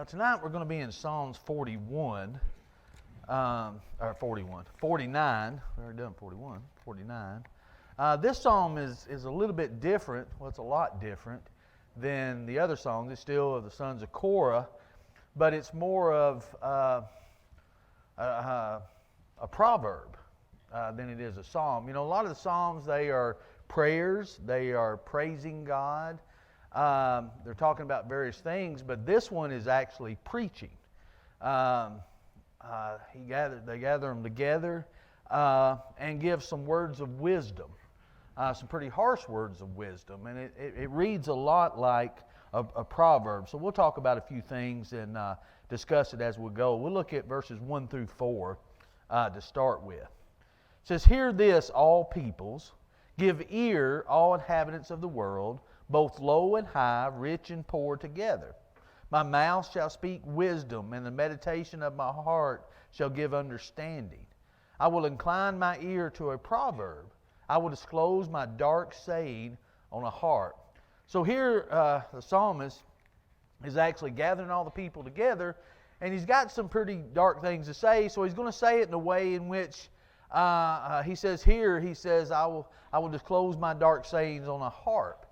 Tonight we're going to be in Psalms 41, or 41, 49. We already done 41, 49. This psalm is a little bit different. Well, it's a lot different than the other songs. It's still of the sons of Korah, but it's more of a proverb than it is a psalm. You know, a lot of the psalms, they are prayers. They are praising God. They're talking about various things, but this one is actually preaching. They gather them together and give some words of wisdom, some pretty harsh words of wisdom, and it reads a lot like a proverb. So we'll talk about a few things and discuss it as we go. We'll look at verses 1 through 4 to start with. It says, "Hear this, all peoples. Give ear, all inhabitants of the world, both low and high, rich and poor together. My mouth shall speak wisdom, and the meditation of my heart shall give understanding. I will incline my ear to a proverb. I will disclose my dark saying on a harp." So here the psalmist is actually gathering all the people together, and he's got some pretty dark things to say, so he's going to say it in a way in which he says here, I will disclose my dark sayings on a harp.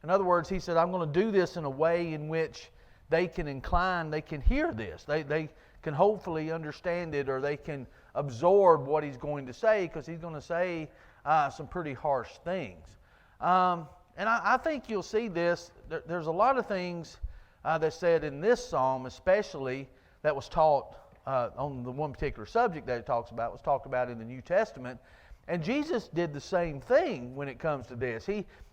In other words, he said, I'm going to do this in a way in which they can incline, they can hear this. They can hopefully understand it, or they can absorb what he's going to say, because he's going to say some pretty harsh things. And I think you'll see this. There's a lot of things that's said in this psalm, especially that was taught on the one particular subject that it talks about, was talked about in the New Testament. And Jesus did the same thing when it comes to this.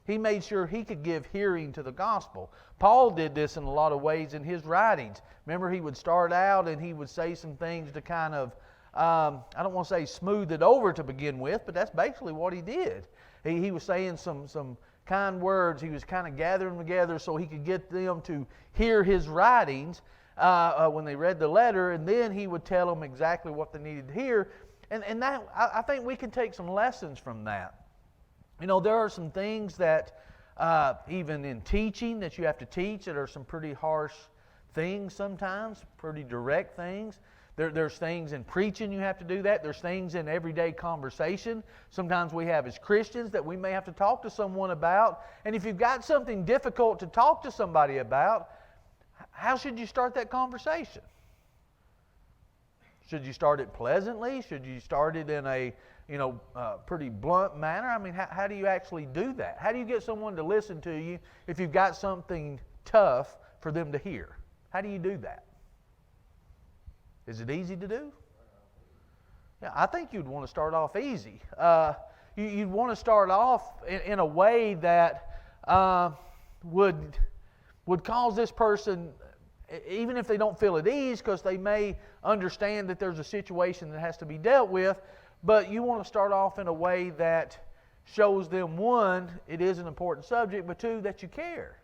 He made sure he could give hearing to the gospel. Paul did this in a lot of ways in his writings. Remember, he would start out and he would say some things to kind of, I don't want to say smooth it over to begin with, but that's basically what he did. He was saying some kind words. He was kind of gathering them together so he could get them to hear his writings when they read the letter, and then he would tell them exactly what they needed to hear. And that, I think we can take some lessons from that. You know, there are some things that, even in teaching, that you have to teach that are some pretty harsh things sometimes, pretty direct things. There's things in preaching you have to do that. There's things in everyday conversation sometimes we have as Christians that we may have to talk to someone about. And if you've got something difficult to talk to somebody about, how should you start that conversation? Should you start it pleasantly? Should you start it in a pretty blunt manner? I mean, how do you actually do that? How do you get someone to listen to you if you've got something tough for them to hear? How do you do that? Is it easy to do? Yeah, I think you'd want to start off easy. You'd want to start off in a way that would cause this person, even if they don't feel at ease, because they may understand that there's a situation that has to be dealt with, but you want to start off in a way that shows them, one, it is an important subject, but two, that you care.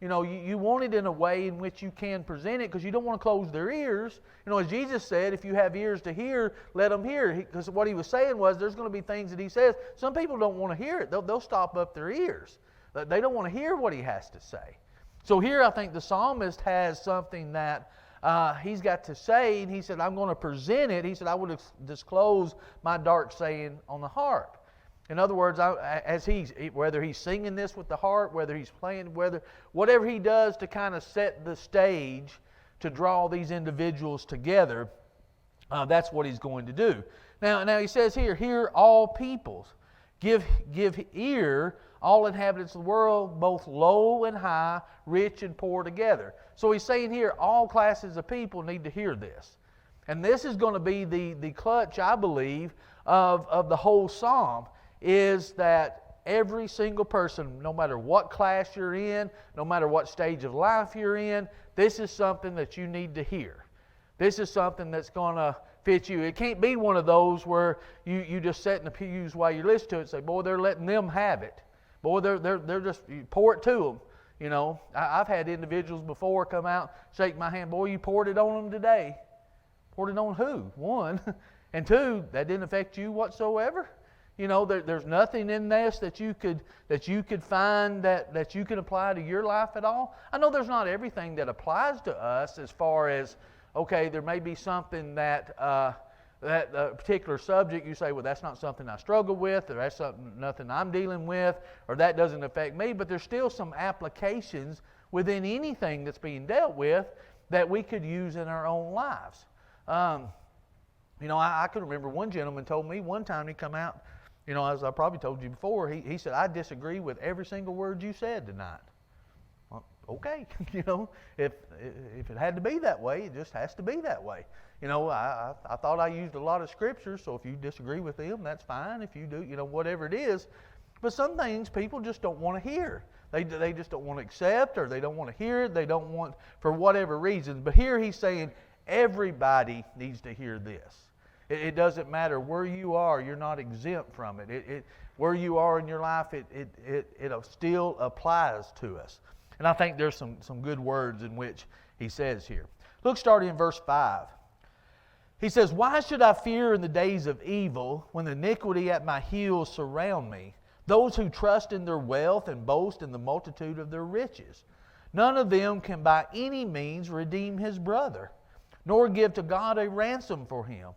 You know, you want it in a way in which you can present it, because you don't want to close their ears. You know, as Jesus said, if you have ears to hear, let them hear. Because what he was saying was, there's going to be things that he says, some people don't want to hear it. They'll stop up their ears. They don't want to hear what he has to say. So here I think the psalmist has something that he's got to say, and he said, I'm going to present it. He said, I will disclose my dark saying on the harp. In other words, whether he's singing this with the harp, whether he's playing, whatever he does to kind of set the stage to draw these individuals together, that's what he's going to do. Now he says here, hear all peoples, give ear, all inhabitants of the world, both low and high, rich and poor together. So he's saying here, all classes of people need to hear this. And this is going to be the clutch, I believe, of the whole psalm, is that every single person, no matter what class you're in, no matter what stage of life you're in, this is something that you need to hear. This is something that's going to fit you. It can't be one of those where you just sit in the pews while you listen to it and say, boy, they're letting them have it. Boy, they're just, you pour it to them. You know, I've had individuals before come out, shake my hand, boy, you poured it on them today. Poured it on who? One. And two, that didn't affect you whatsoever. You know, there's nothing in this that you could find that you can apply to your life at all. I know there's not everything that applies to us as far as, okay, there may be something that a particular subject you say, well, that's not something I struggle with, or that's nothing I'm dealing with, or that doesn't affect me. But there's still some applications within anything that's being dealt with that we could use in our own lives. You know, I can remember one gentleman told me one time, he come out, you know, as I probably told you before, he said, I disagree with every single word you said tonight. Well, okay, you know, if it had to be that way, it just has to be that way. You know, I thought I used a lot of scripture, so if you disagree with them, that's fine. If you do, you know, whatever it is. But some things people just don't want to hear. They just don't want to accept, or they don't want to hear it. They don't want, for whatever reasons. But here he's saying everybody needs to hear this. It doesn't matter where you are, you're not exempt from it. Where you are in your life, it still applies to us. And I think there's some good words in which he says here. Look, starting in verse 5. He says, why should I fear in the days of evil when iniquity at my heels surround me? Those who trust in their wealth and boast in the multitude of their riches. None of them can by any means redeem his brother, nor give to God a ransom for him.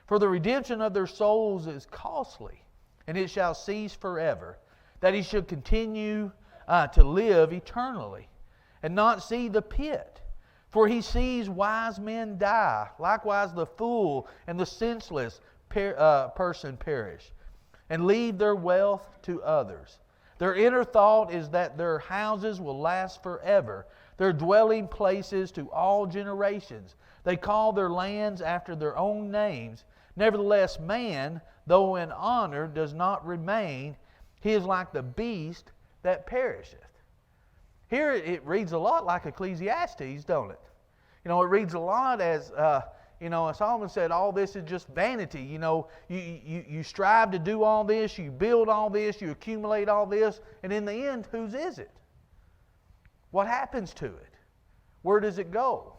For the redemption of their souls is costly, and it shall cease forever, that he should continue to live eternally, and not see the pit. For he sees wise men die, likewise the fool and the senseless person perish, and leave their wealth to others. Their inner thought is that their houses will last forever, their dwelling places to all generations. They call their lands after their own names. Nevertheless, man, though in honor, does not remain. He is like the beast that perisheth. Here it reads a lot like Ecclesiastes, don't it? You know, it reads a lot as, you know, as Solomon said, all this is just vanity. You know, you strive to do all this, you build all this, you accumulate all this, and in the end, whose is it? What happens to it? Where does it go?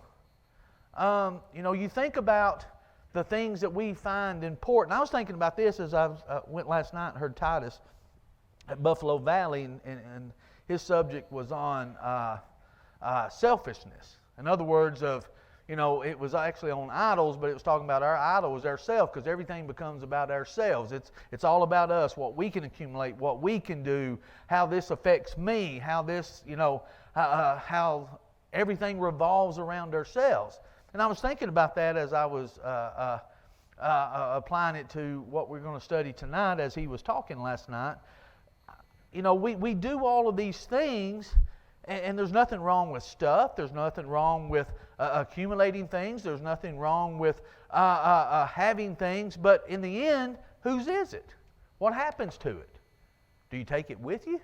You know, you think about the things that we find important. I was thinking about this as I went last night and heard Titus at Buffalo Valley, and his subject was on selfishness. In other words, you know, it was actually on idols, but it was talking about our idol was ourselves, because everything becomes about ourselves. It's all about us, what we can accumulate, what we can do, how this affects me, how this, you know, how everything revolves around ourselves. And I was thinking about that as I was applying it to what we're going to study tonight as he was talking last night. You know, we do all of these things, and there's nothing wrong with stuff. There's nothing wrong with accumulating things. There's nothing wrong with having things. But in the end, whose is it? What happens to it? Do you take it with you?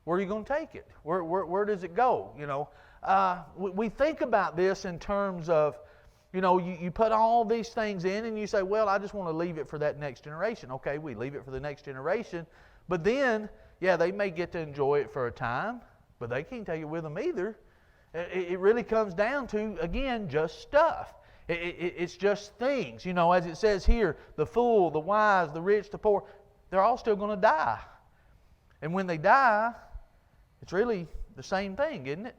Where are you going to take it? Where does it go? You know, we think about this in terms of, you know, you put all these things in and you say, well, I just want to leave it for that next generation. Okay, we leave it for the next generation. But then, yeah, they may get to enjoy it for a time, but they can't take it with them either. It really comes down to, again, just stuff. It's just things. You know, as it says here, the fool, the wise, the rich, the poor, they're all still going to die. And when they die, it's really the same thing, isn't it?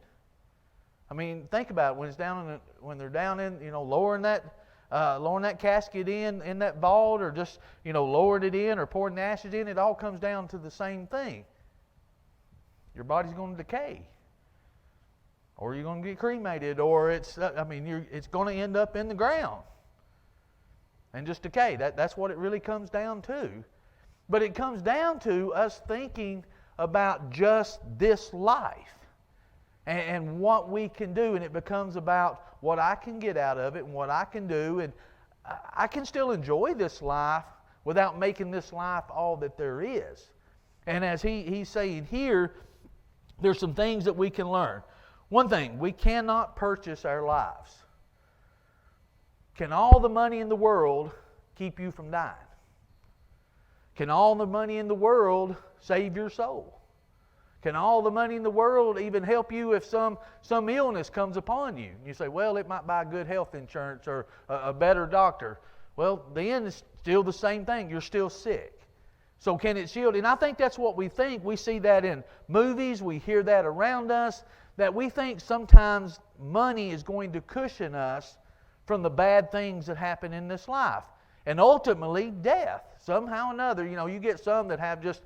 I mean, think about it. When they're down in, you know, lowering that casket in that vault, or just, you know, lowering it in or pouring the ashes in, it all comes down to the same thing. Your body's going to decay, or you're going to get cremated, or it's going to end up in the ground and just decay. That's what it really comes down to. But it comes down to us thinking about just this life and what we can do, and it becomes about what I can get out of it and what I can do, and I can still enjoy this life without making this life all that there is. And as he's saying here, there's some things that we can learn. One thing, we cannot purchase our lives. Can all the money in the world keep you from dying? Can all the money in the world save your soul? Can all the money in the world even help you if some illness comes upon you? You say, well, it might buy good health insurance or a better doctor. Well, the end is still the same thing. You're still sick. So can it shield? And I think that's what we think. We see that in movies. We hear that around us, that we think sometimes money is going to cushion us from the bad things that happen in this life. And ultimately, death. Somehow or another, you get some that have just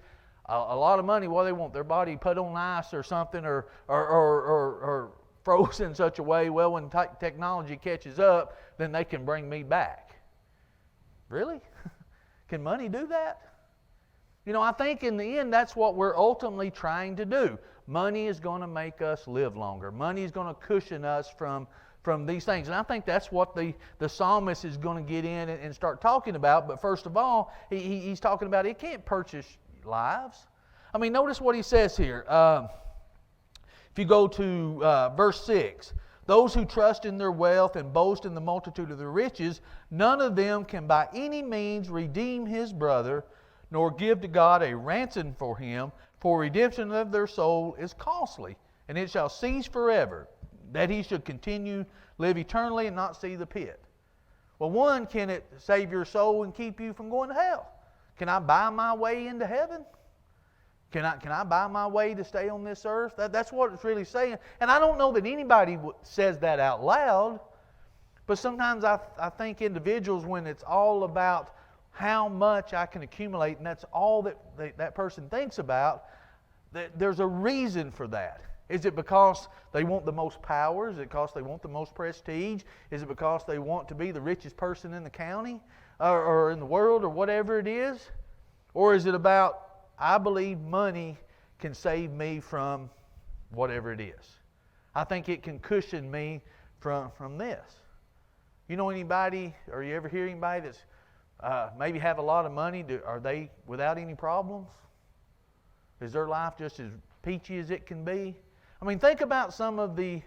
a lot of money. Well, they want their body put on ice or something, or frozen in such a way, well, when technology catches up, then they can bring me back. Really? Can money do that? I think in the end, that's what we're ultimately trying to do. Money is going to make us live longer. Money is going to cushion us from these things. And I think that's what the psalmist is going to get in and start talking about. But first of all, he's talking about it can't purchase lives. I mean, notice what he says here. If you go to verse 6, those who trust in their wealth and boast in the multitude of their riches, none of them can by any means redeem his brother, nor give to God a ransom for him, for redemption of their soul is costly, and it shall cease forever, that he should continue, live eternally, and not see the pit. Well, one, can it save your soul and keep you from going to hell? Can I buy my way into heaven? Can I buy my way to stay on this earth? That's what it's really saying. And I don't know that anybody says that out loud, but sometimes I think individuals, when it's all about how much I can accumulate, and that's all that person thinks about, there's a reason for that. Is it because they want the most power? Is it because they want the most prestige? Is it because they want to be the richest person in the county or in the world or whatever it is? Or is it about, I believe money can save me from whatever it is? I think it can cushion me from this. You know anybody, or you ever hear anybody that's maybe have a lot of money? Are they without any problems? Is their life just as peachy as it can be? I mean, think about some of the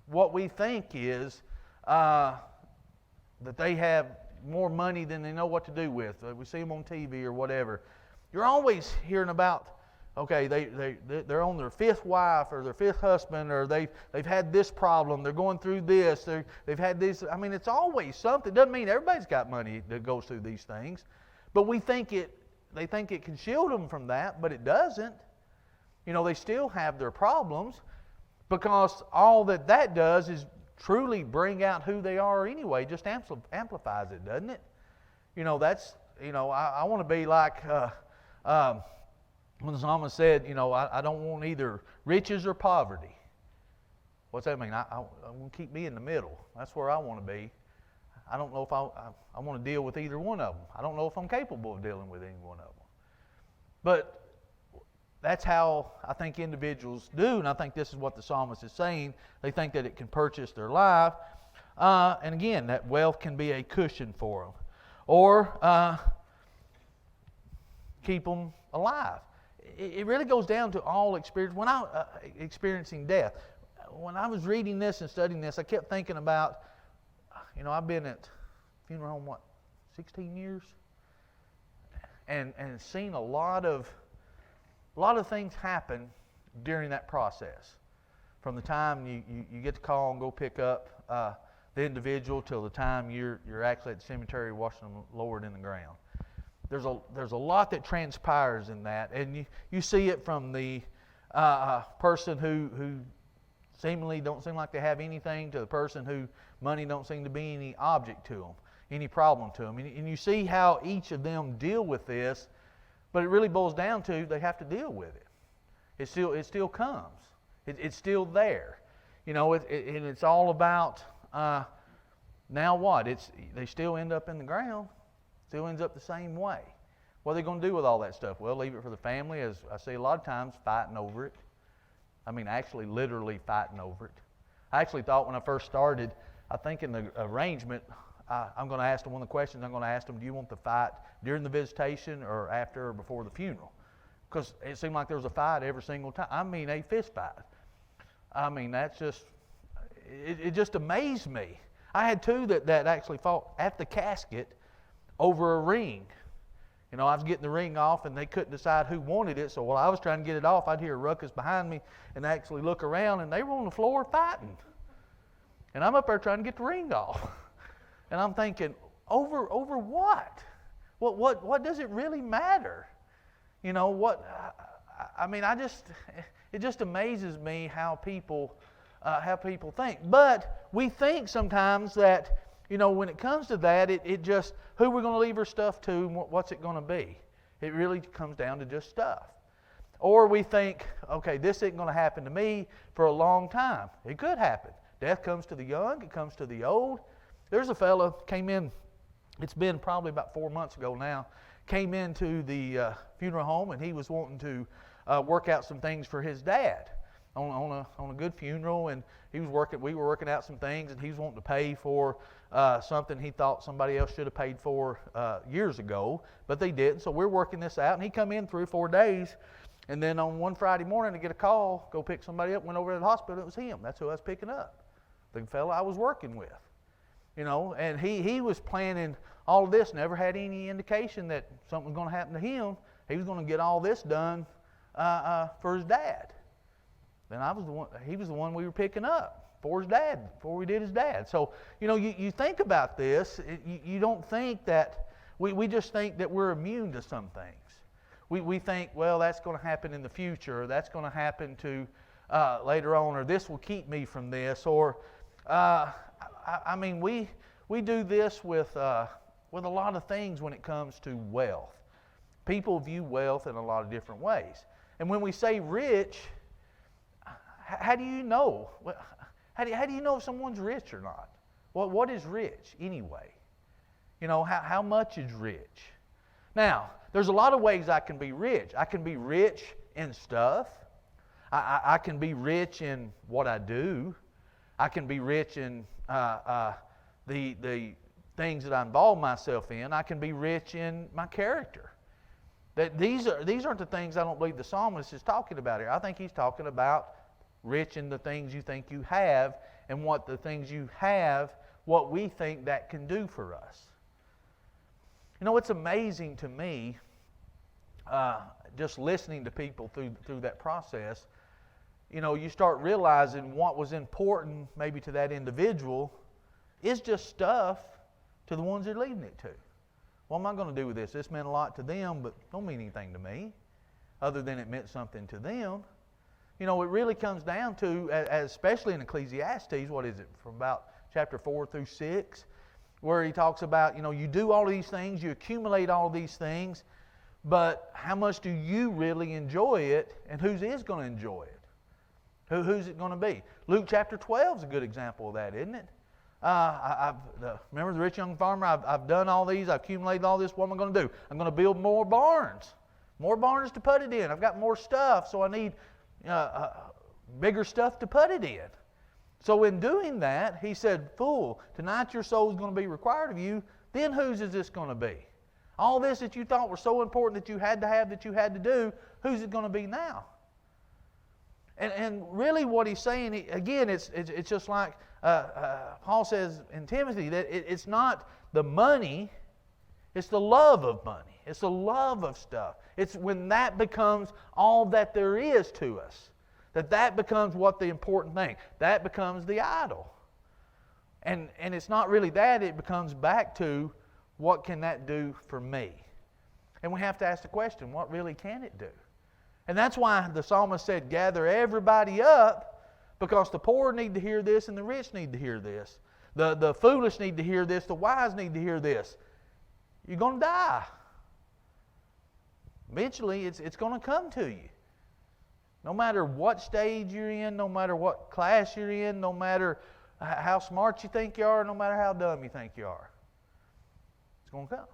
what we think is that they have more money than they know what to do with. We see them on TV or whatever. You're always hearing about, okay, they're on their fifth wife or their fifth husband, or they've had this problem, they're going through this, they've had this. I mean, it's always something. It doesn't mean everybody's got money that goes through these things, but they think it can shield them from that, but it doesn't. They still have their problems, because all that does is truly bring out who they are anyway. Just amplifies it, doesn't it? I want to be like when the psalmist said, I don't want either riches or poverty. What's that mean? I want to keep me in the middle. That's where I want to be. I don't know if I want to deal with either one of them. I don't know if I'm capable of dealing with any one of them. But that's how I think individuals do, and I think this is what the psalmist is saying. They think that it can purchase their life. And again, that wealth can be a cushion for them. Or keep them alive. It really goes down to all experience. When I experiencing death, when I was reading this and studying this, I kept thinking about, I've been at funeral home, 16 years? And seen a lot of things happen during that process. From the time you get the call and go pick up the individual till the time you're actually at the cemetery watching them lowered in the ground. There's a lot that transpires in that, and you see it from the person who seemingly don't seem like they have anything, to the person who money don't seem to be any object to them, any problem to them. And you see how each of them deal with this, but it really boils down to they have to deal with it. It still comes. It's still there. And it's all about now what? They still end up in the ground. Still ends up the same way. What are they going to do with all that stuff? Well, leave it for the family, as I see a lot of times, fighting over it. I mean, actually, literally fighting over it. I actually thought when I first started, I think in the arrangement, I'm going to ask them one of the questions. I'm going to ask them, do you want the fight during the visitation or after or before the funeral? Because it seemed like there was a fight every single time. I mean, a fist fight. I mean, that's just, it just amazed me. I had two that actually fought at the casket over a ring. I was getting the ring off, and they couldn't decide who wanted it. So while I was trying to get it off, I'd hear a ruckus behind me and actually look around, and they were on the floor fighting. And I'm up there trying to get the ring off. And I'm thinking, over what? what does it really matter? You know, it just amazes me how people think. But we think sometimes that, you know, when it comes to that, it just, who we're going to leave our stuff to and what's it going to be. It really comes down to just stuff. Or we think, okay, this isn't going to happen to me for a long time. It could happen. Death comes to the young, it comes to the old. There's a fellow came in, it's been probably about 4 months ago now, came into the funeral home, and he was wanting to work out some things for his dad on a good funeral, and we were working out some things, and he was wanting to pay for something he thought somebody else should have paid for years ago, but they didn't. So we're working this out, and he come in 3 or 4 days, and then on one Friday morning to get a call, go pick somebody up, went over to the hospital, it was him. That's who I was picking up, the fellow I was working with. You know, and he was planning all of this, never had any indication that something was going to happen to him. He was going to get all this done for his dad. Then he was the one we were picking up for his dad, before we did his dad. So, you know, you think about this, you don't think that, we just think that we're immune to some things. We think, well, that's going to happen in the future, or that's going to happen to later on, or this will keep me from this, or I mean, we do this with a lot of things when it comes to wealth. People view wealth in a lot of different ways. And when we say rich, how do you know? How do you know if someone's rich or not? What is rich anyway? You know, how much is rich? Now, there's a lot of ways I can be rich. I can be rich in stuff. I can be rich in what I do. I can be rich in the things that I involve myself in. I can be rich in my character. That these aren't the things I don't believe the psalmist is talking about here. I think he's talking about rich in the things you think you have, and what the things you have, what we think that can do for us. You know, it's amazing to me, just listening to people through that process. You know, you start realizing what was important maybe to that individual is just stuff to the ones they're leaving it to. What am I going to do with this? This meant a lot to them, but don't mean anything to me, other than it meant something to them. You know, it really comes down to, especially in Ecclesiastes, what is it, from about chapter 4 through 6, where he talks about, you know, you do all these things, you accumulate all these things, but how much do you really enjoy it, and who's is going to enjoy it? Who's it going to be? Luke chapter 12 is a good example of that, isn't it? Remember the rich young farmer? I've done all these. I've accumulated all this. What am I going to do? I'm going to build more barns. More barns to put it in. I've got more stuff, so I need bigger stuff to put it in. So in doing that, he said, fool, tonight your soul is going to be required of you. Then whose is this going to be? All this that you thought was so important that you had to have, that you had to do, who's it going to be now? And really what he's saying, again, it's just like Paul says in Timothy, that it's not the money, it's the love of money. It's the love of stuff. It's when that becomes all that there is to us, that becomes what the important thing. That becomes the idol. And it's not really that, it becomes back to, what can that do for me? And we have to ask the question, what really can it do? And that's why the psalmist said, gather everybody up, because the poor need to hear this and the rich need to hear this. The foolish need to hear this, the wise need to hear this. You're going to die. Eventually, it's going to come to you. No matter what stage you're in, no matter what class you're in, no matter how smart you think you are, no matter how dumb you think you are. It's going to come.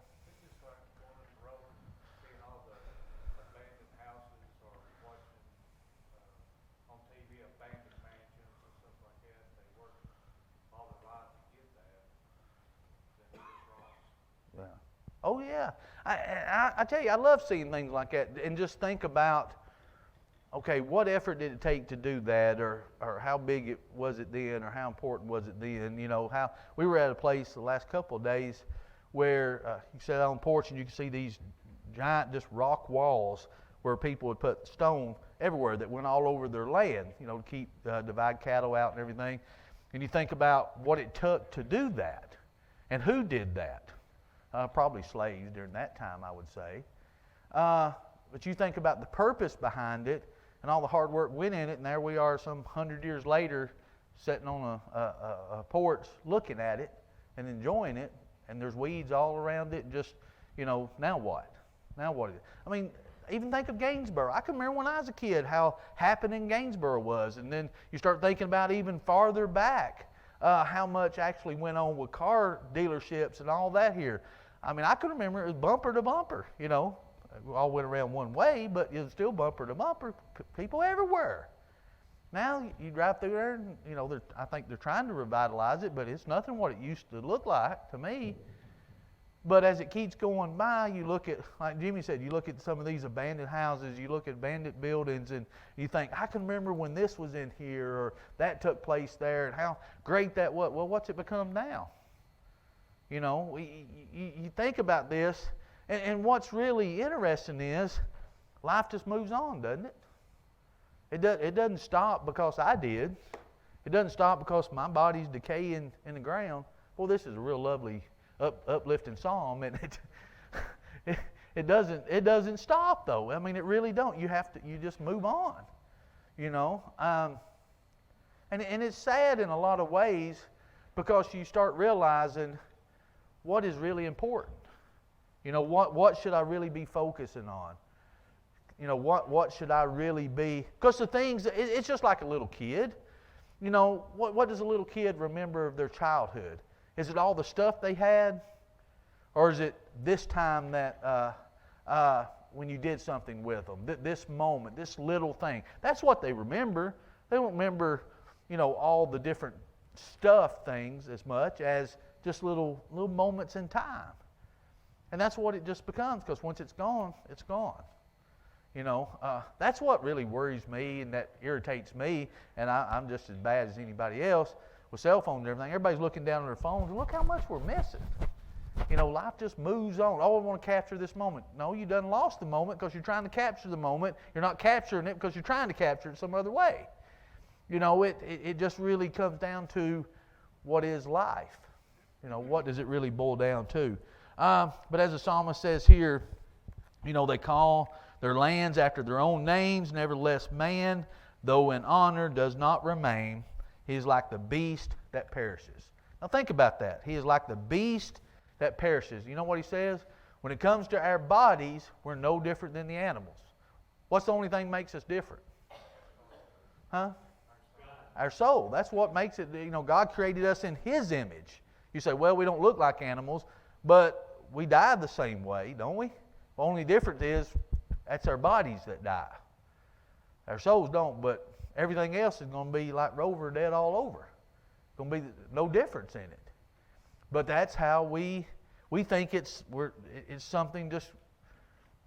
Oh, yeah. I tell you, I love seeing things like that, and just think about, okay, what effort did it take to do that, or how big was it then, or how important was it then? You know, how we were at a place the last couple of days where you sat on the porch and you could see these giant just rock walls where people would put stone everywhere that went all over their land, you know, to keep divide cattle out and everything. And you think about what it took to do that, and who did that. probably slaves during that time, I would say. But you think about the purpose behind it and all the hard work went in it, and there we are some 100 years later sitting on a porch looking at it and enjoying it, and there's weeds all around it, and just, now what? Now what? I mean, even think of Gainesboro. I can remember when I was a kid how happening Gainesboro was, and then you start thinking about even farther back how much actually went on with car dealerships and all that here. I mean, I can remember it was bumper to bumper, We all went around one way, but it was still bumper to bumper, people everywhere. Now you drive through there, and I think they're trying to revitalize it, but it's nothing what it used to look like to me. But as it keeps going by, you look at, like Jimmy said, you look at some of these abandoned houses, you look at abandoned buildings, and you think, I can remember when this was in here, or that took place there, and how great that was. Well, what's it become now? You think about this, and what's really interesting is life just moves on, doesn't it? It doesn't stop because I did. It doesn't stop because my body's decaying in the ground. Well, this is a real lovely uplifting psalm, and it doesn't stop though. I mean, it really don't. You just move on, and it's sad in a lot of ways because you start realizing what is really important. What should I really be focusing on? What should I really be? Because the things, it's just like a little kid. What does a little kid remember of their childhood? Is it all the stuff they had? Or is it this time that when you did something with them? This moment, this little thing. That's what they remember. They don't remember, all the different stuff things as much as just little moments in time. And that's what it just becomes, because once it's gone, it's gone. That's what really worries me and that irritates me, and I'm just as bad as anybody else with cell phones and everything. Everybody's looking down at their phones, and look how much we're missing. Life just moves on. Oh, I want to capture this moment. No, you done lost the moment because you're trying to capture the moment. You're not capturing it because you're trying to capture it some other way. It just really comes down to what is life. What does it really boil down to? But as the psalmist says here, they call their lands after their own names. Nevertheless, man, though in honor, does not remain. He is like the beast that perishes. Now think about that. He is like the beast that perishes. You know what he says? When it comes to our bodies, we're no different than the animals. What's the only thing that makes us different? Huh? Our soul. That's what makes it, God created us in His image. You say, well, we don't look like animals, but we die the same way, don't we? The only difference is that's our bodies that die. Our souls don't, but everything else is going to be like Rover dead all over. Going to be no difference in it. But that's how we think it's something just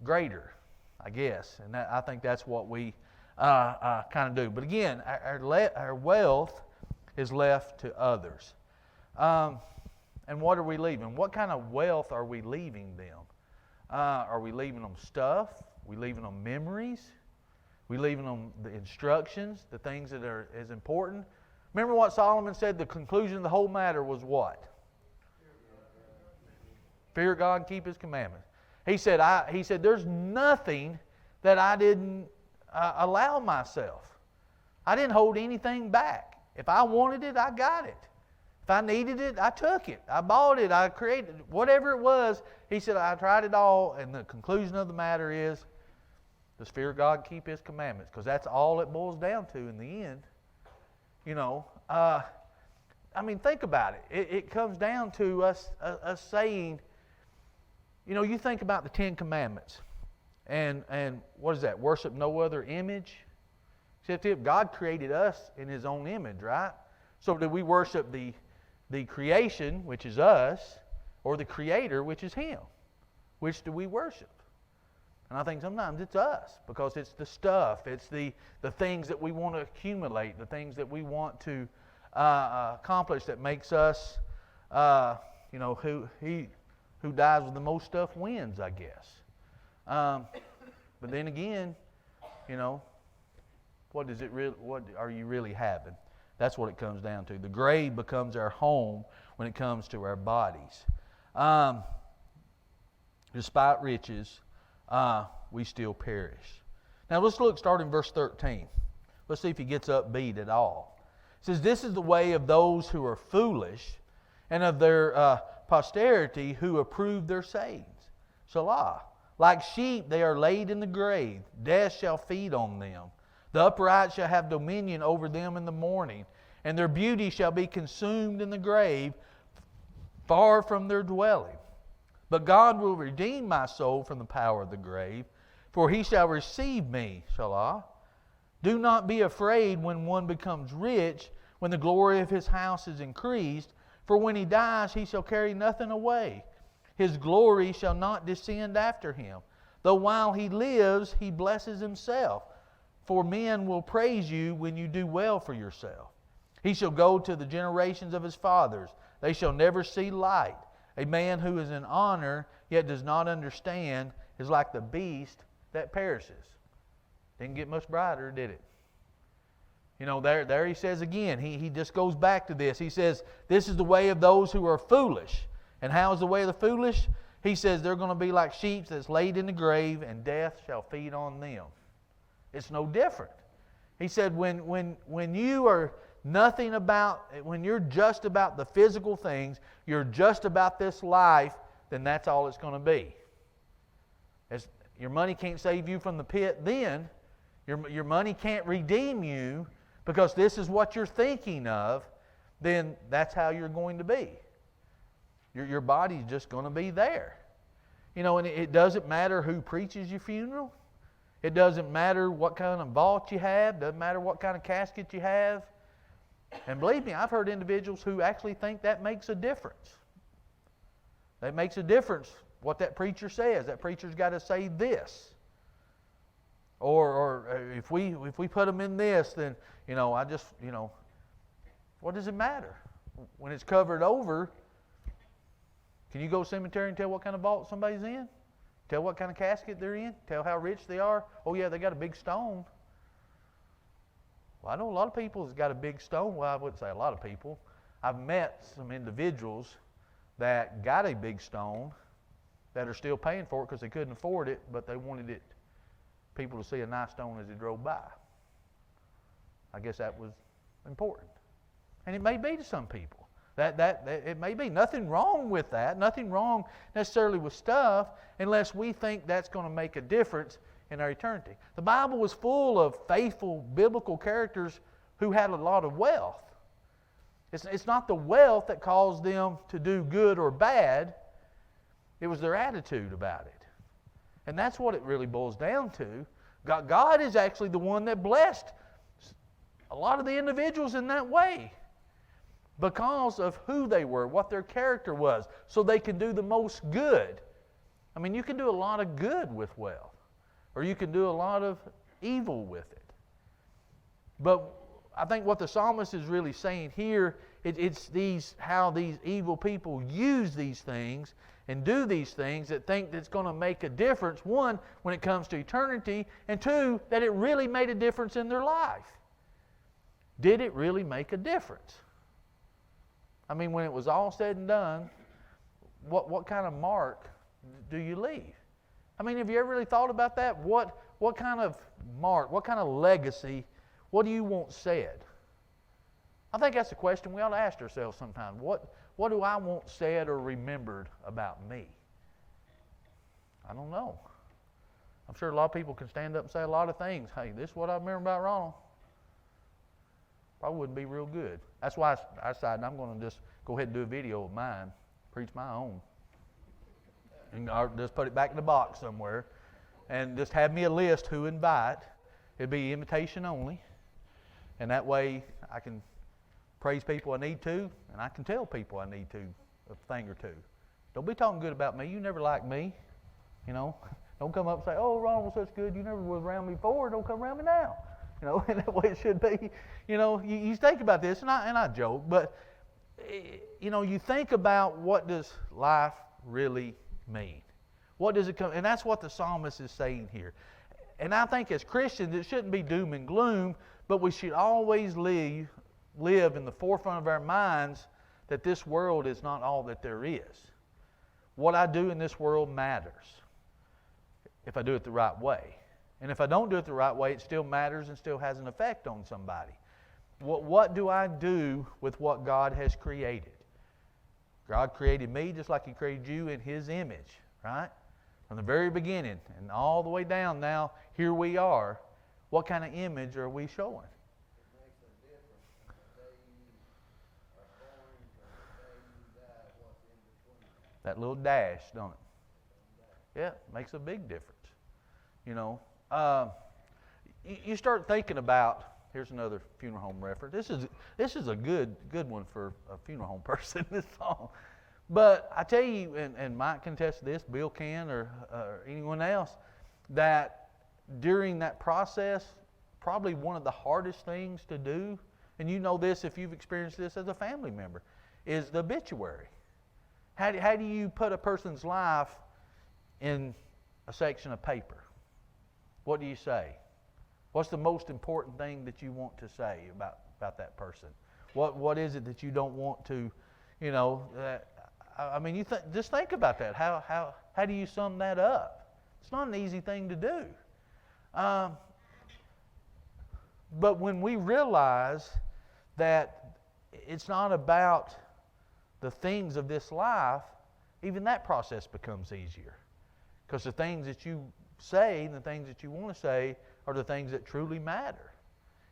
greater, I guess. And I think that's what we kind of do. But again, our wealth is left to others. And what are we leaving? What kind of wealth are we leaving them? Are we leaving them stuff? Are we leaving them memories? Are we leaving them the instructions, the things that are as important? Remember what Solomon said? The conclusion of the whole matter was what? Fear God and keep His commandments. He said, there's nothing that I didn't allow myself. I didn't hold anything back. If I wanted it, I got it. If I needed it, I took it. I bought it. I created it. Whatever it was, he said, I tried it all. And the conclusion of the matter is, does fear God keep His commandments? Because that's all it boils down to in the end. Think about it. It comes down to us saying, you think about the 10 Commandments. And what is that? Worship no other image. Except if God created us in His own image, right? So do we worship the creation, which is us, or the Creator, which is Him? Which do we worship? And I think sometimes it's us, because it's the stuff, it's the things that we want to accumulate, the things that we want to accomplish that makes us, who dies with the most stuff wins, I guess. But then again, what are you really having? That's what it comes down to. The grave becomes our home when it comes to our bodies. despite riches, we still perish. Now let's look, start in verse 13. Let's see if he gets upbeat at all. It says, this is the way of those who are foolish, and of their posterity who approve their sayings. Selah. Like sheep they are laid in the grave. Death shall feed on them. The upright shall have dominion over them in the morning, and their beauty shall be consumed in the grave, far from their dwelling. But God will redeem my soul from the power of the grave, for he shall receive me. Selah. Do not be afraid when one becomes rich, when the glory of his house is increased, for when he dies he shall carry nothing away. His glory shall not descend after him, though while he lives he blesses himself. For men will praise you when you do well for yourself. He shall go to the generations of his fathers. They shall never see light. A man who is in honor yet does not understand is like the beast that perishes. Didn't get much brighter, did it? You know, there he says again, he just goes back to this. He says, this is the way of those who are foolish. And how is the way of the foolish? He says they're going to be like sheep that's laid in the grave, and death shall feed on them. It's no different. He said when you are nothing about, when you're just about the physical things, you're just about this life, then that's all it's going to be. As your money can't save you from the pit then. Your money can't redeem you because this is what you're thinking of, then that's how you're going to be. Your body's just going to be there. You know, and it doesn't matter who preaches your funeral. It doesn't matter what kind of vault you have. Doesn't matter what kind of casket you have. And believe me, I've heard individuals who actually think that makes a difference. That makes a difference what that preacher says. That preacher's got to say this. Or if we put them in this, then, what does it matter? When it's covered over, can you go to the cemetery and tell what kind of vault somebody's in? Tell what kind of casket they're in? Tell how rich they are? Oh yeah, they got a big stone. Well, I know a lot of people that's got a big stone. Well, I wouldn't say a lot of people. I've met some individuals that got a big stone that are still paying for it because they couldn't afford it, but they wanted people to see a nice stone as they drove by. I guess that was important. And it may be to some people. That it may be. Nothing wrong with that. Nothing wrong necessarily with stuff unless we think that's going to make a difference in our eternity. The Bible was full of faithful biblical characters who had a lot of wealth. It's not the wealth that caused them to do good or bad. It was their attitude about it. And that's what it really boils down to. God is actually the one that blessed a lot of the individuals in that way because of who they were, what their character was, so they can do the most good. I mean, you can do a lot of good with wealth, or you can do a lot of evil with it. But I think what the psalmist is really saying here, it's how these evil people use these things and do these things that think that's going to make a difference, one, when it comes to eternity, and two, that it really made a difference in their life. Did it really make a difference? I mean, when it was all said and done, what kind of mark do you leave? I mean, have you ever really thought about that? What kind of mark, what kind of legacy, what do you want said? I think that's a question we ought to ask ourselves sometime. What do I want said or remembered about me? I don't know. I'm sure a lot of people can stand up and say a lot of things. Hey, this is what I remember about Ronald. Probably wouldn't be real good. That's why I decided I'm going to just go ahead and do a video of mine, preach my own. And I'll just put it back in the box somewhere and just have me a list who invite. It'd be invitation only. And that way I can praise people I need to, and I can tell people I need to a thing or two. Don't be talking good about me. You never liked me. You know, don't come up and say, oh, Ronald was such good. You never was around me before. Don't come around me now. You know, and that way it should be. You know, you think about this, and I joke, but, you know, you think about what does life really mean? What does it come? And that's what the psalmist is saying here. And I think as Christians, it shouldn't be doom and gloom, but we should always live in the forefront of our minds that this world is not all that there is. what I do in this world matters if I do it the right way. And if I don't do it the right way, it still matters and still has an effect on somebody. What do I do with what God has created? God created me just like He created you in His image, right? From the very beginning and all the way down now, here we are. What kind of image are we showing? It makes a difference from the day you are born to the day you die, what's in between. That little dash, don't it? Yeah, it makes a big difference. You know, you start thinking about, here's another funeral home reference. This is a good one for a funeral home person, this song. But I tell you, and Mike can attest to this, Bill can, or anyone else, that during that process, probably one of the hardest things to do, and you know this if you've experienced this as a family member, is the obituary. How do you put a person's life in a section of paper? What do you say? What's the most important thing that you want to say about that person? What is it that you don't want to, you know? I mean, just think about that. How do you sum that up? It's not an easy thing to do. But when we realize that it's not about the things of this life, even that process becomes easier. Because the things that you say and the things that you want to say are the things that truly matter.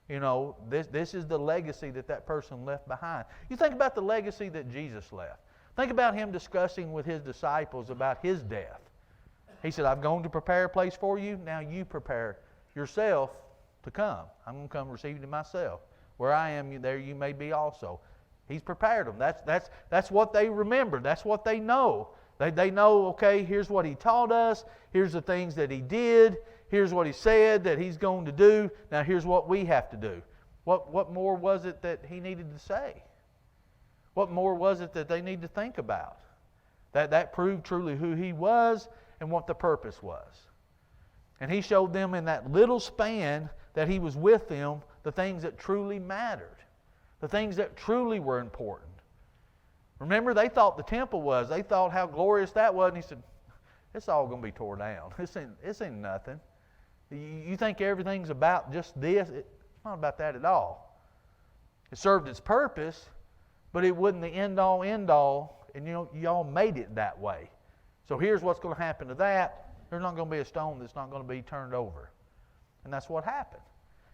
You know, this is the legacy that person left behind. You think about the legacy that Jesus left. Think about Him discussing with His disciples about His death. He said, I've gone to prepare a place for you. Now you prepare yourself to come. I'm going to come receive you myself. Where I am, there you may be also. He's prepared them. That's what they remember. That's what they know. They know, okay, here's what He taught us. Here's the things that He did. Here's what He said that He's going to do. Now here's what we have to do. What more was it that He needed to say? What more was it that they need to think about? That proved truly who He was and what the purpose was. And He showed them in that little span that He was with them the things that truly mattered. The things that truly were important. Remember, they thought the temple was. They thought how glorious that was. And He said, it's all going to be tore down. This ain't nothing. You think everything's about just this? It's not about that at all. It served its purpose, but it wasn't the end-all, end-all, and y'all made it that way. So here's what's going to happen to that. There's not going to be a stone that's not going to be turned over. And that's what happened.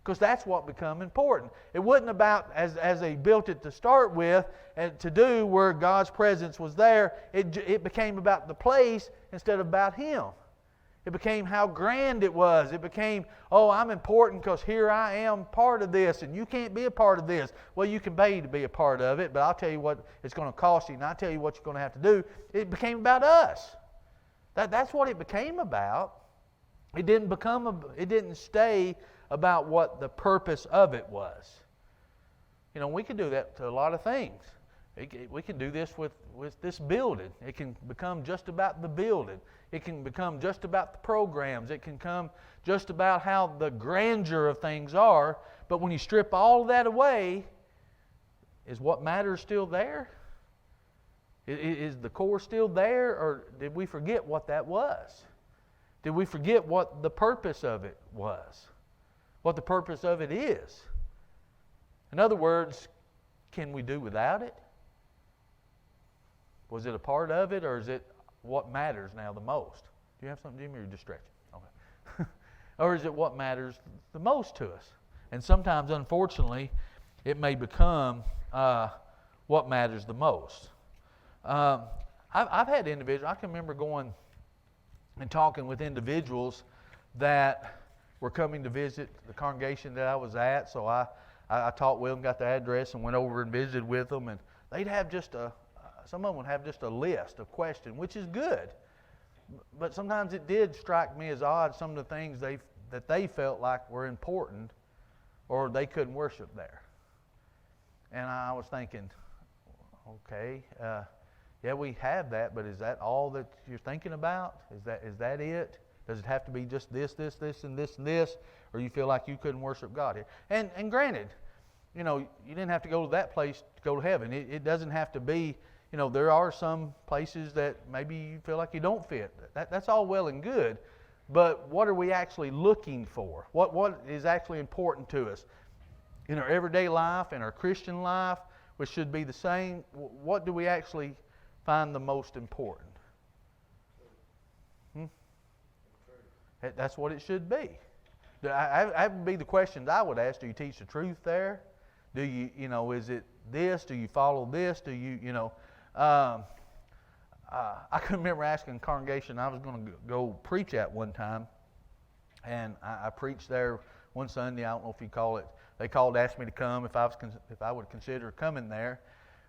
Because that's what became important. It wasn't about, as they built it to start with, and to do where God's presence was there, it became about the place instead of about Him. It became how grand it was. It became, oh, I'm important because here I am part of this, and you can't be a part of this. Well, you can pay to be a part of it, but I'll tell you what it's going to cost you, and I'll tell you what you're going to have to do. It became about us. That's what it became about. It didn't stay about what the purpose of it was. You know, we can do that to a lot of things. We can do this with this building. It can become just about the building. It can become just about the programs. It can come just about how the grandeur of things are. But when you strip all of that away, is what matters still there? Is the core still there, or did we forget what that was? Did we forget what the purpose of it was? What the purpose of it is? In other words, can we do without it? Was it a part of it, or is it what matters now the most? Do you have something, Jimmy, or are you just stretching? Okay. Or is it what matters the most to us? And sometimes, unfortunately, it may become what matters the most. I've had individuals, I can remember going and talking with individuals that were coming to visit the congregation that I was at. So I talked with them, got the address, and went over and visited with them. And they'd have some of them would have just a list of questions, which is good. But sometimes it did strike me as odd, some of the things that they felt like were important, or they couldn't worship there. And I was thinking, okay, yeah, we have that, but is that all that you're thinking about? Is that it? Does it have to be just this, and this, or you feel like you couldn't worship God here? And granted, you didn't have to go to that place to go to heaven. It doesn't have to be, there are some places that maybe you feel like you don't fit. That's all well and good, but what are we actually looking for? What is actually important to us in our everyday life, in our Christian life, which should be the same? What do we actually find the most important? That's what it should be. That would be the questions I would ask. Do you teach the truth there? Do you, is it this? Do you follow this? Do you, I can remember asking a congregation I was going to go preach at one time, and I preached there one Sunday. I don't know if you call it. They called, asked me to come if I would consider coming there,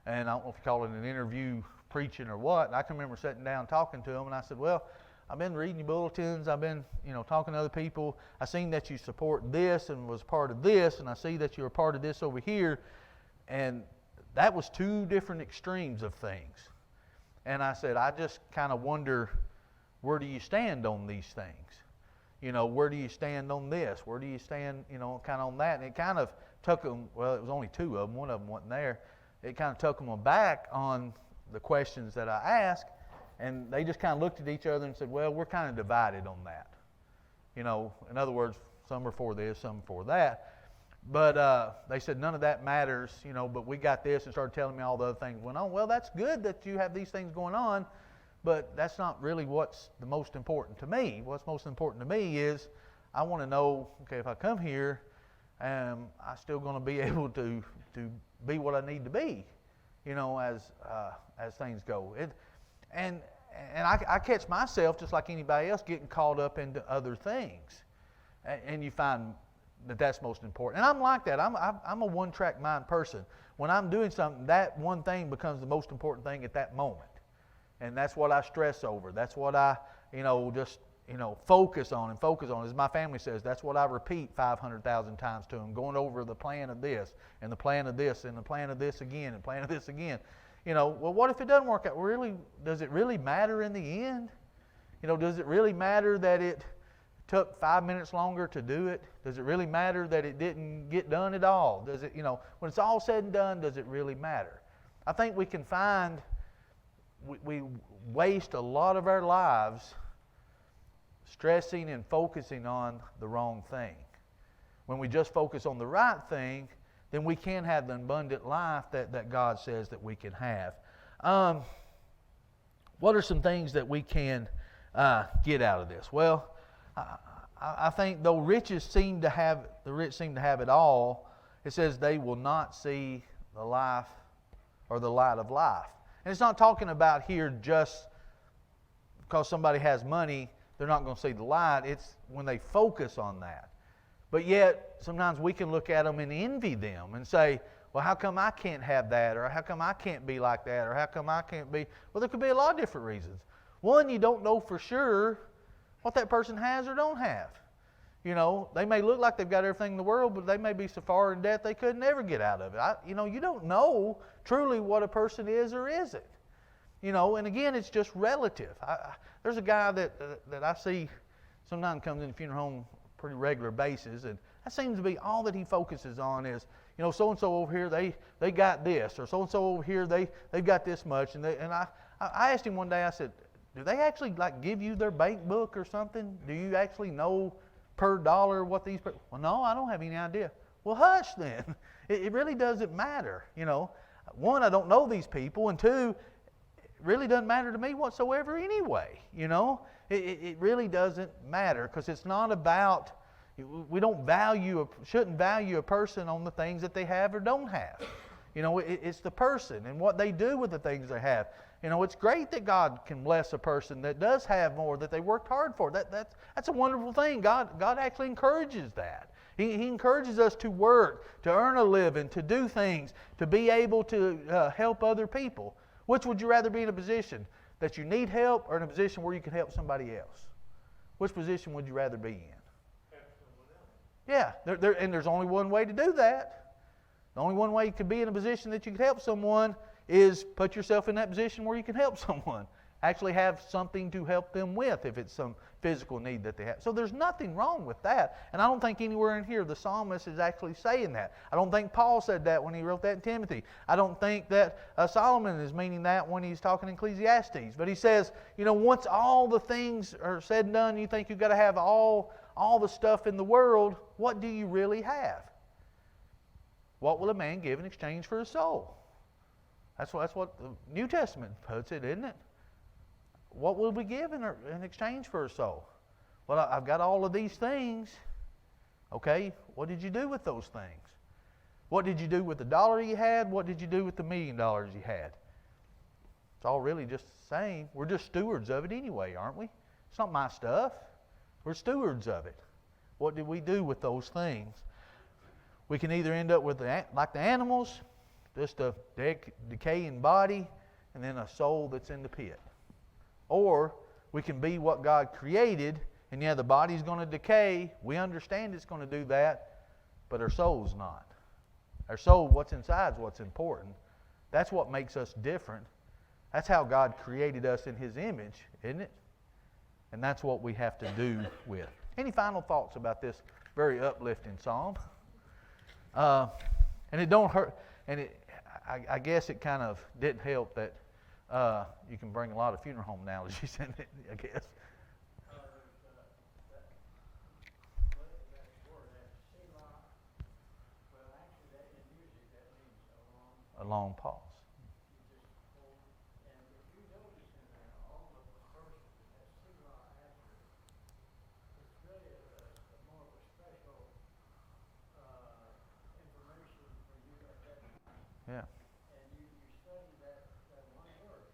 and I don't know if you call it an interview preaching or what. And I can remember sitting down talking to them, and I said, well, I've been reading your bulletins. I've been, talking to other people. I seen that you support this and was part of this, and I see that you're a part of this over here. And that was two different extremes of things. And I said, I just kind of wonder, where do you stand on these things? Where do you stand on this? Where do you stand, kind of on that? And it kind of took them, well, it was only two of them. One of them wasn't there. It kind of took them aback on the questions that I asked. And they just kind of looked at each other and said, well, we're kind of divided on that. In other words, some are for this, some are for that. But they said, none of that matters, but we got this, and started telling me all the other things went on. Well, that's good that you have these things going on, but that's not really what's the most important to me. What's most important to me is I want to know, okay, if I come here, am I still going to be able to be what I need to be, as things go. And I catch myself, just like anybody else, getting caught up into other things. And you find that that's most important. And I'm like that. I'm a one-track mind person. When I'm doing something, that one thing becomes the most important thing at that moment. And that's what I stress over. That's what I, focus on. As my family says, that's what I repeat 500,000 times to them, going over the plan of this, and the plan of this, and the plan of this again, and the plan of this again. Well, what if it doesn't work out? Really, does it really matter in the end? Does it really matter that it took 5 minutes longer to do it? Does it really matter that it didn't get done at all? Does it, when it's all said and done, does it really matter? I think we can find we waste a lot of our lives stressing and focusing on the wrong thing. When we just focus on the right thing, then we can have the abundant life that God says that we can have. What are some things that we can get out of this? Well, I think though the rich seem to have it all, it says they will not see the life or the light of life. And it's not talking about here just because somebody has money, they're not going to see the light. It's when they focus on that. But yet, sometimes we can look at them and envy them and say, well, how come I can't have that? Or how come I can't be like that? Or how come I can't be? Well, there could be a lot of different reasons. One, you don't know for sure what that person has or don't have. They may look like they've got everything in the world, but they may be so far in debt they could never get out of it. You don't know truly what a person is or isn't. And again, it's just relative. There's a guy that I see sometimes comes in the funeral home pretty regular basis, and that seems to be all that he focuses on is, so-and-so over here, they got this, or so-and-so over here, they've got this much. And I asked him one day, I said, do they actually give you their bank book or something? Do you actually know per dollar what these people? Well, no, I don't have any idea. Well, hush then. It really doesn't matter. One, I don't know these people, and two, it really doesn't matter to me whatsoever anyway. It really doesn't matter, because it's not about, we shouldn't value a person on the things that they have or don't have. It's the person and what they do with the things they have. It's great that God can bless a person that does have more, that they worked hard for. That's a wonderful thing. God actually encourages that. He encourages us to work, to earn a living, to do things, to be able to help other people. Which would you rather be in a position that you need help, or in a position where you can help somebody else? Which position would you rather be in? Yeah, and there's only one way to do that. The only one way you could be in a position that you could help someone is put yourself in that position where you can help someone. actually have something to help them with if it's some physical need that they have. So there's nothing wrong with that. And I don't think anywhere in here the psalmist is actually saying that. I don't think Paul said that when he wrote that in Timothy. I don't think that Solomon is meaning that when he's talking in Ecclesiastes. But he says, once all the things are said and done, you think you've got to have all the stuff in the world, what do you really have? What will a man give in exchange for his soul? That's what the New Testament puts it, isn't it? What will we give in exchange for a soul? Well, I've got all of these things. Okay, what did you do with those things? What did you do with the dollar you had? What did you do with the $1 million you had? It's all really just the same. We're just stewards of it anyway, aren't we? It's not my stuff. We're stewards of it. What did we do with those things? We can either end up with, like the animals, just a decaying body and then a soul that's in the pit. Or we can be what God created, and the body's going to decay. We understand it's going to do that, but our soul's not. Our soul, what's inside is what's important. That's what makes us different. That's how God created us in His image, isn't it? And that's what we have to do with. Any final thoughts about this very uplifting psalm? And it don't hurt, and I guess it kind of didn't help that you can bring a lot of funeral home analogies in it, I guess. A long pause. Yeah. And you study that one word.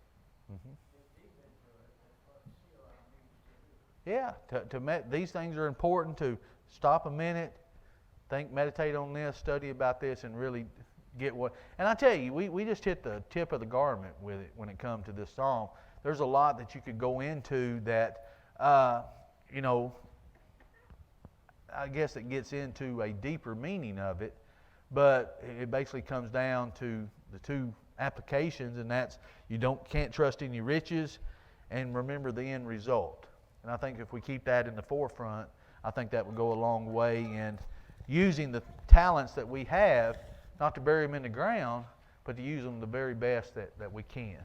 Mm-hmm. Get deep into it. That's what Selah means to do. Yeah. These things are important to stop a minute, meditate on this, study about this, and really get what. And I tell you, we just hit the tip of the garment with it when it comes to this psalm. There's a lot that you could go into that, I guess it gets into a deeper meaning of it. But it basically comes down to the two applications, and that's can't trust in your riches, and remember the end result. And I think if we keep that in the forefront, I think that would go a long way in using the talents that we have, not to bury them in the ground, but to use them the very best that we can.